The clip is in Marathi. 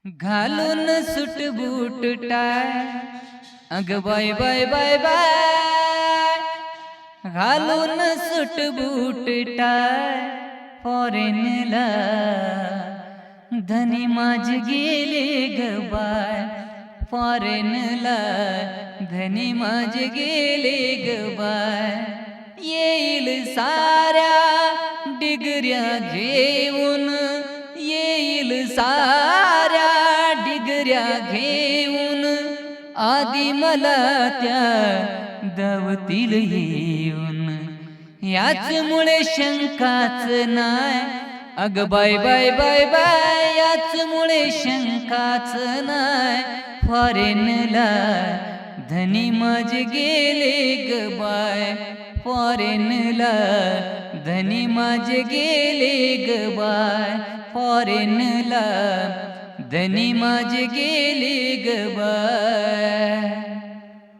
घालून सुट बूट टाय, अग बाय बाय बाय बाय, घालून सुट बूट टाय फॉरेनला, धनी माझ गेले ग बाय फॉरेनला, धनी माझ गेले ग बाय. येईल साऱ्या डिगऱ्या घेऊन, येईल साऱ्या डिगऱ्या घेऊन, आधी मला त्या दावतील येऊन. याचमुळे शंकाच नाय, अग बाय बाय बाय बाय, याचमुळे शंकाच नाय, फॉरेनला धनी माझ गेले ग बाय फॉरेनला, धनी माझ गेले ग बाय फॉरेनला, धनी माझ गेले ग बाय.